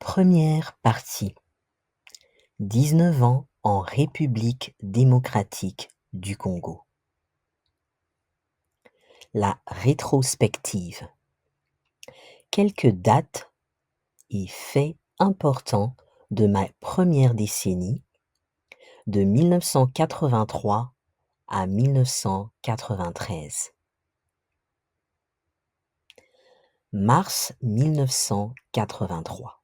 Première partie. 19 ans en République démocratique du Congo. La rétrospective. Quelques dates et faits importants de ma première décennie, de 1983 à 1993. Mars 1983.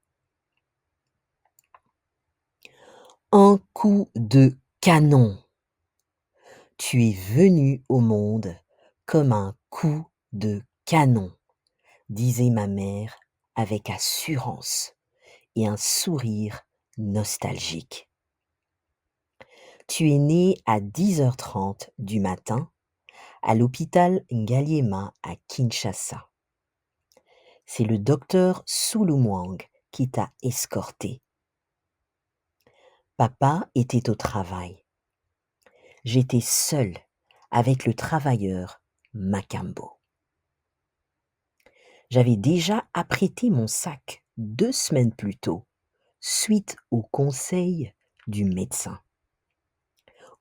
Un coup de canon. Tu es venu au monde comme un coup de canon, disait ma mère avec assurance et un sourire nostalgique. Tu es né à 10h30 du matin à l'hôpital Ngaliema à Kinshasa. C'est le docteur Sulumwang qui t'a escorté. Papa était au travail. J'étais seule avec le travailleur Makambo. J'avais déjà apprêté mon sac 2 semaines plus tôt, suite au conseil du médecin.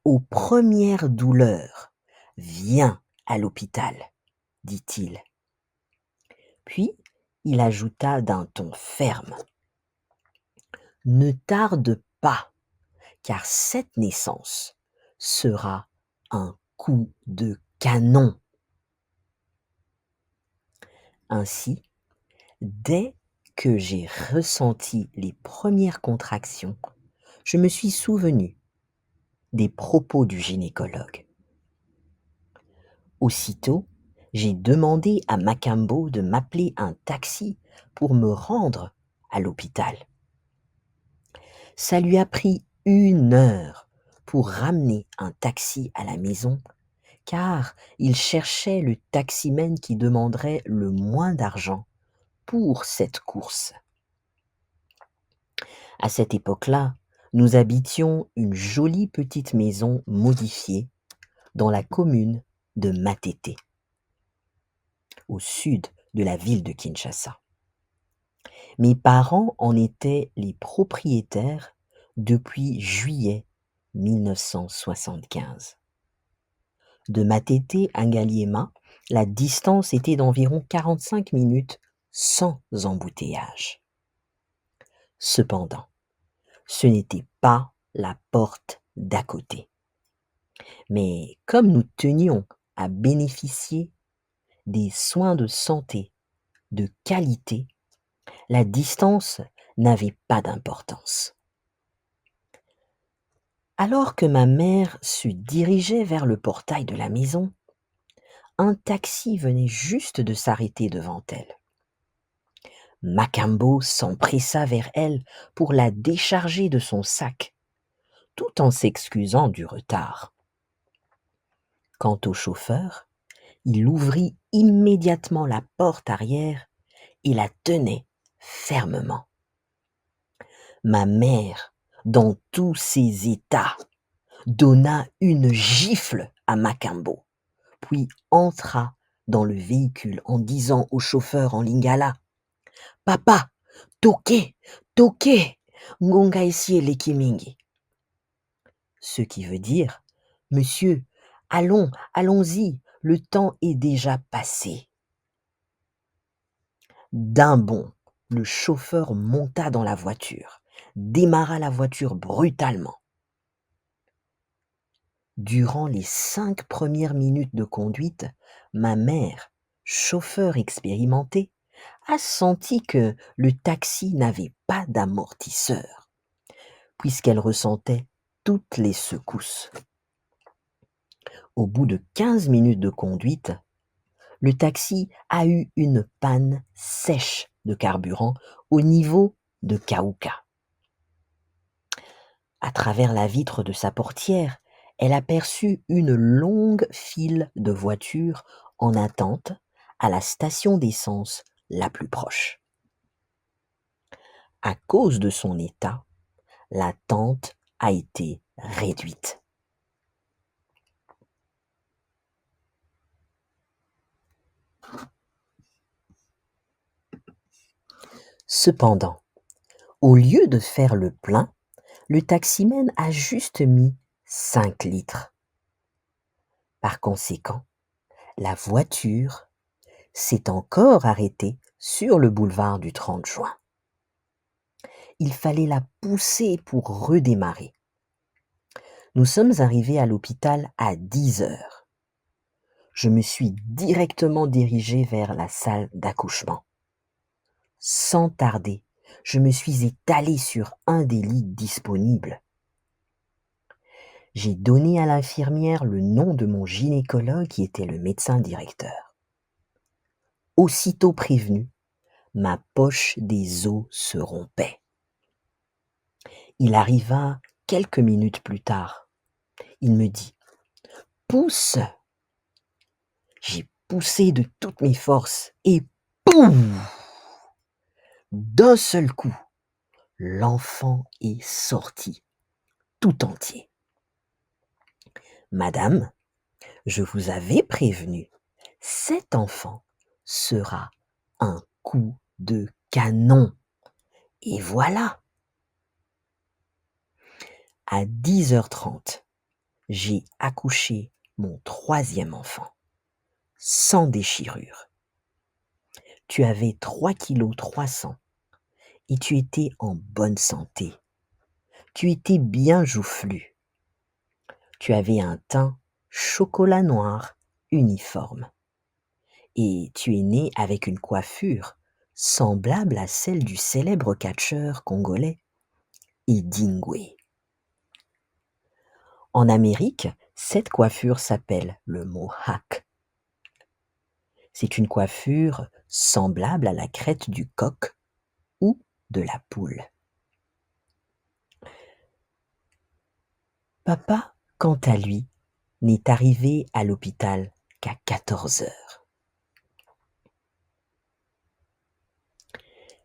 Aux premières douleurs, viens à l'hôpital, dit-il. Puis, il ajouta d'un ton ferme. Ne tarde pas, car cette naissance sera un coup de canon. Ainsi, dès que j'ai ressenti les premières contractions, je me suis souvenu des propos du gynécologue. Aussitôt, j'ai demandé à Makambo de m'appeler un taxi pour me rendre à l'hôpital. Ça lui a pris 1 heure pour ramener un taxi à la maison, car il cherchait le taximène qui demanderait le moins d'argent pour cette course. À cette époque-là, nous habitions une jolie petite maison modifiée dans la commune de Matete, au sud de la ville de Kinshasa. Mes parents en étaient les propriétaires depuis juillet 1975. De Matete à Ngaliema, la distance était d'environ 45 minutes sans embouteillage. Cependant, ce n'était pas la porte d'à côté. Mais comme nous tenions à bénéficier des soins de santé de qualité, la distance n'avait pas d'importance. Alors que ma mère se dirigeait vers le portail de la maison, un taxi venait juste de s'arrêter devant elle. Makambo s'empressa vers elle pour la décharger de son sac, tout en s'excusant du retard. Quant au chauffeur, il ouvrit immédiatement la porte arrière et la tenait fermement. Ma mère, dans tous ses états, donna une gifle à Makambo, puis entra dans le véhicule en disant au chauffeur en lingala: « Papa, toke, toke, ngonga ici lekimingi » ce qui veut dire: « Monsieur, allons, allons-y, le temps est déjà passé. » D'un bond, le chauffeur monta dans la voiture, démarra la voiture brutalement. Durant les 5 premières minutes de conduite, ma mère, chauffeur expérimenté, a senti que le taxi n'avait pas d'amortisseur, puisqu'elle ressentait toutes les secousses. Au bout de 15 minutes de conduite, le taxi a eu une panne sèche de carburant au niveau de Kaouka. À travers la vitre de sa portière, elle aperçut une longue file de voitures en attente à la station d'essence la plus proche. À cause de son état, l'attente a été réduite. Cependant, Au lieu de faire le plein, le taximène a juste mis 5 litres. Par conséquent, la voiture s'est encore arrêtée sur le boulevard du 30 juin. Il fallait la pousser pour redémarrer. Nous sommes arrivés à l'hôpital à 10 heures. Je me suis directement dirigé vers la salle d'accouchement. Sans tarder, je me suis étalé sur un des lits disponibles. J'ai donné à l'infirmière le nom de mon gynécologue qui était le médecin directeur. Aussitôt prévenu, ma poche des os se rompait. Il arriva quelques minutes plus tard. Il me dit « Pousse !» J'ai poussé de toutes mes forces et poum ! D'un seul coup, l'enfant est sorti, tout entier. Madame, je vous avais prévenu, cet enfant sera un coup de canon. Et voilà. À 10h30, j'ai accouché mon 3e enfant, sans déchirure. Tu avais 3,3 kg et tu étais en bonne santé. Tu étais bien joufflu. Tu avais un teint chocolat noir uniforme. Et tu es né avec une coiffure semblable à celle du célèbre catcheur congolais Idingwe. En Amérique, cette coiffure s'appelle le mohawk. C'est une coiffure semblable à la crête du coq ou de la poule. Papa, quant à lui, n'est arrivé à l'hôpital qu'à 14 heures.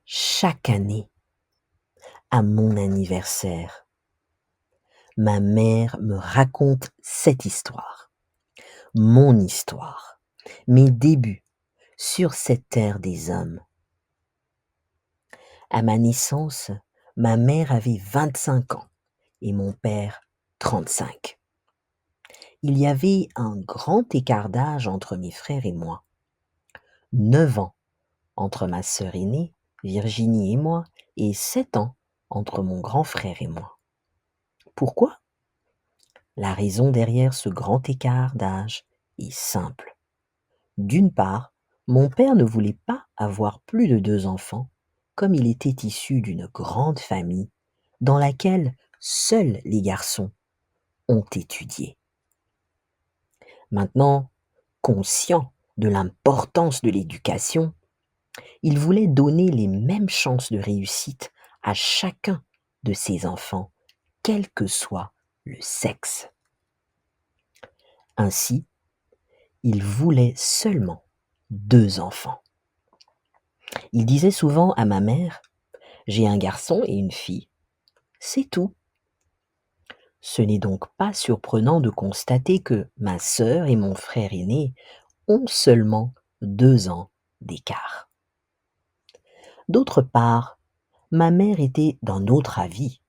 Chaque année, à mon anniversaire, ma mère me raconte cette histoire, mon histoire, mes débuts sur cette terre des hommes. À ma naissance, ma mère avait 25 ans et mon père 35. Il y avait un grand écart d'âge entre mes frères et moi. 9 ans entre ma sœur aînée, Virginie et moi, et 7 ans entre mon grand frère et moi. Pourquoi? La raison derrière ce grand écart d'âge est simple. D'une part, mon père ne voulait pas avoir plus de 2 enfants, comme il était issu d'une grande famille dans laquelle seuls les garçons ont étudié. Maintenant, conscient de l'importance de l'éducation, il voulait donner les mêmes chances de réussite à chacun de ses enfants, quel que soit le sexe. Ainsi, il voulait seulement 2 enfants. Il disait souvent à ma mère « J'ai un garçon et une fille, c'est tout ». Ce n'est donc pas surprenant de constater que ma sœur et mon frère aîné ont seulement 2 ans d'écart. D'autre part, ma mère était d'un autre avis,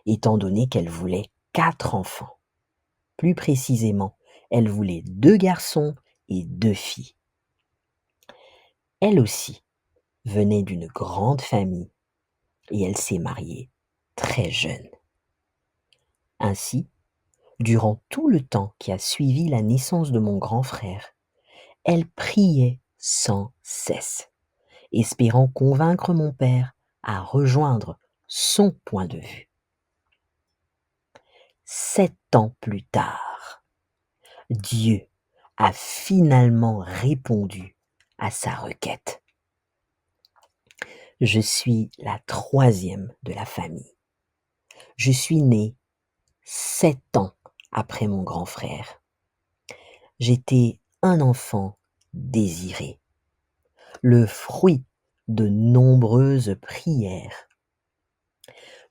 étant donné qu'elle voulait 4 enfants. Plus précisément, elle voulait 2 garçons et 2 filles. Elle aussi venait d'une grande famille et elle s'est mariée très jeune. Ainsi, durant tout le temps qui a suivi la naissance de mon grand frère, elle priait sans cesse, espérant convaincre mon père à rejoindre son point de vue. 7 ans plus tard, Dieu a finalement répondu à sa requête. Je suis la 3e de la famille. Je suis née 7 ans après mon grand frère. J'étais un enfant désiré, le fruit de nombreuses prières.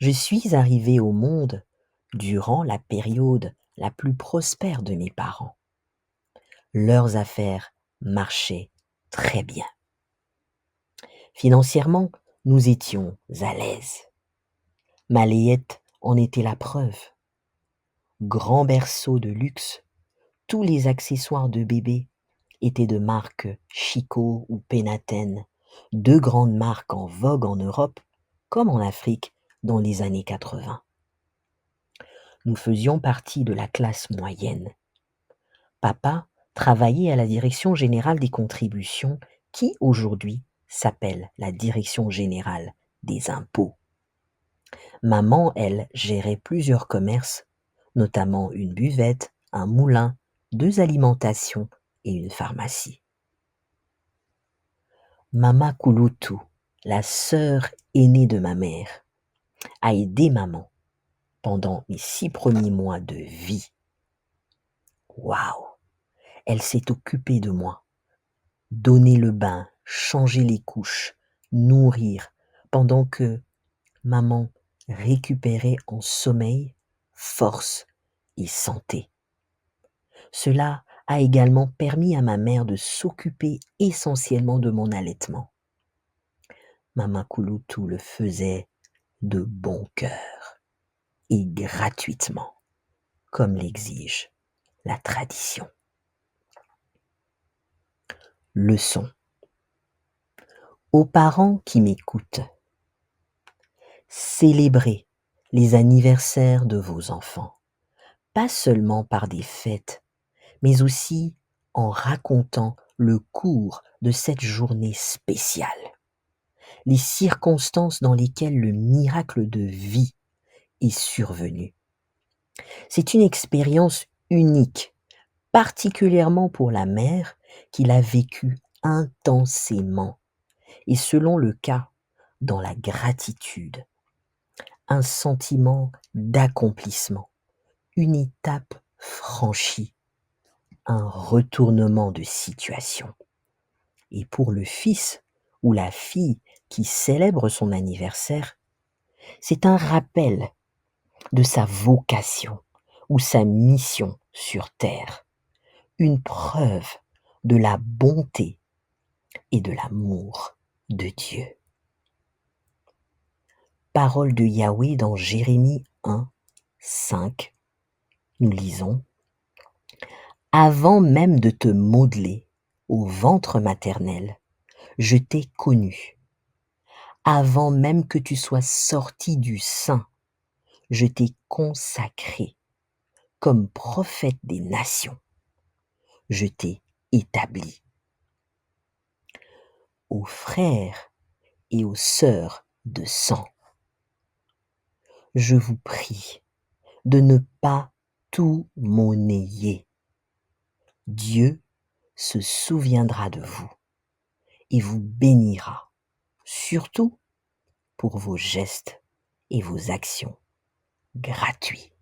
Je suis arrivé au monde durant la période la plus prospère de mes parents. Leurs affaires marchaient très bien. Financièrement, nous étions à l'aise. Malayette en était la preuve. Grand berceau de luxe, tous les accessoires de bébé étaient de marque Chico ou Penaten, deux grandes marques en vogue en Europe comme en Afrique dans les années 80. Nous faisions partie de la classe moyenne. Papa travaillait à la Direction générale des contributions qui aujourd'hui s'appelle la Direction générale des impôts. Maman, elle, gérait plusieurs commerces, notamment une buvette, un moulin, 2 alimentations et une pharmacie. Mama Kulutu, la sœur aînée de ma mère, a aidé maman pendant mes 6 premiers mois de vie. Waouh! Elle s'est occupée de moi, donner le bain, changer les couches, nourrir, pendant que maman récupérait en sommeil, force et santé. Cela a également permis à ma mère de s'occuper essentiellement de mon allaitement. Mama Kulutu le faisait de bon cœur et gratuitement, comme l'exige la tradition. Leçon. Aux parents qui m'écoutent, célébrez les anniversaires de vos enfants, pas seulement par des fêtes, mais aussi en racontant le cours de cette journée spéciale, les circonstances dans lesquelles le miracle de vie est survenu. C'est une expérience unique, particulièrement pour la mère qui l'a vécue intensément et selon le cas, dans la gratitude, un sentiment d'accomplissement, une étape franchie, un retournement de situation. Et pour le fils ou la fille qui célèbre son anniversaire, c'est un rappel de sa vocation ou sa mission sur terre, une preuve de la bonté et de l'amour de Dieu. Parole de Yahweh dans Jérémie 1, 5. Nous lisons: Avant même de te modeler au ventre maternel, je t'ai connu. Avant même que tu sois sorti du sein, je t'ai consacré comme prophète des nations. Je t'ai établi. Aux frères et aux sœurs de sang, je vous prie de ne pas tout monnayer. Dieu se souviendra de vous et vous bénira, surtout pour vos gestes et vos actions gratuits.